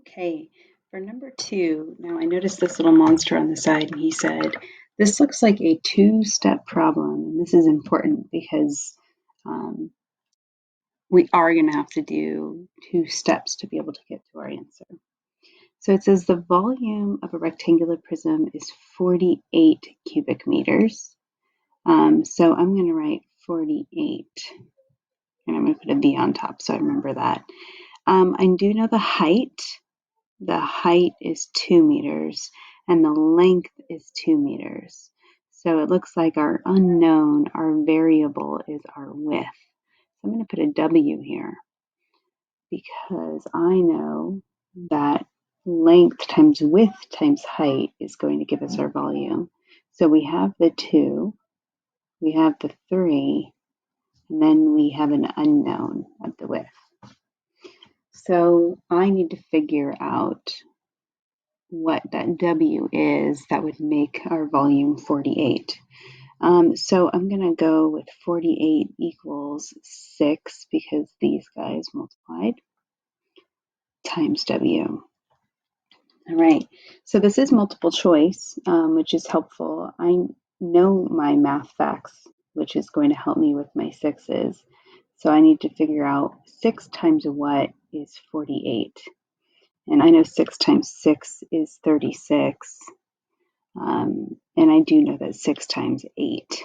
Okay, for number 2, now I noticed this little monster on the side, and he said, this looks like a 2-step problem. And this is important because we are going to have to do 2 steps to be able to get to our answer. So it says the volume of a rectangular prism is 48 cubic meters. So I'm going to write 48, and I'm going to put a V on top so I remember that. I do know the height. The height is 2 meters and the length is 2 meters. So it looks like our unknown, our variable, is our width. So I'm going to put a W here because I know that length times width times height is going to give us our volume. So we have the 2, we have the 3, and then we have an unknown of the width. So I need to figure out what that W is that would make our volume 48. So I'm going to go with 48 equals 6 because these guys multiplied times W. All right, so this is multiple choice, which is helpful. I know my math facts, which is going to help me with my 6s. So I need to figure out 6 times what is 48. And I know 6 times 6 is 36. And I do know that 6 times 8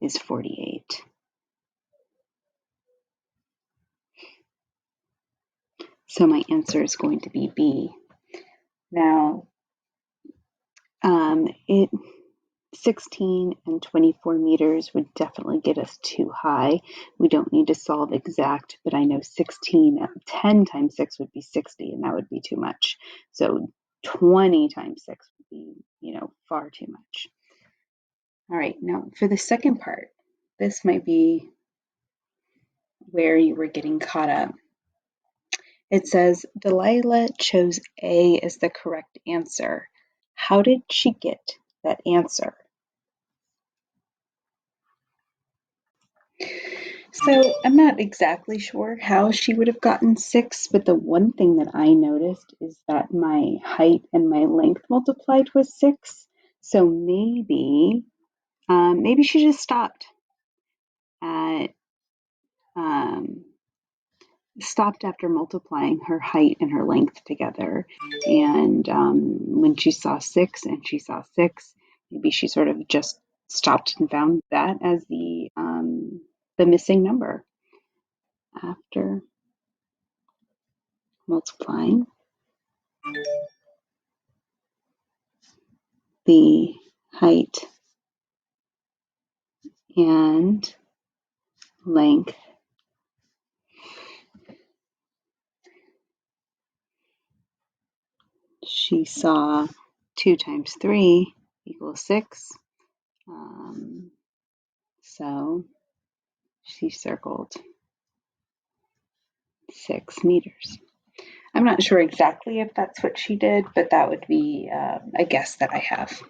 is 48. So my answer is going to be B. Now, 16 and 24 meters would definitely get us too high. We don't need to solve exact, but I know 10 times 6 would be 60, and that would be too much. So 20 times 6 would be, far too much. All right, now for the second part, this might be where you were getting caught up. It says, Delilah chose A as the correct answer. How did she get that answer? So I'm not exactly sure how she would have gotten 6, but the one thing that I noticed is that my height and my length multiplied with 6. So maybe she just stopped at after multiplying her height and her length together. And when she saw 6 and she saw 6, maybe she sort of just stopped and found that as the missing number. After multiplying the height and length, she saw 2 times 3 equals 6. So she circled 6 meters. I'm not sure exactly if that's what she did, but that would be a guess that I have.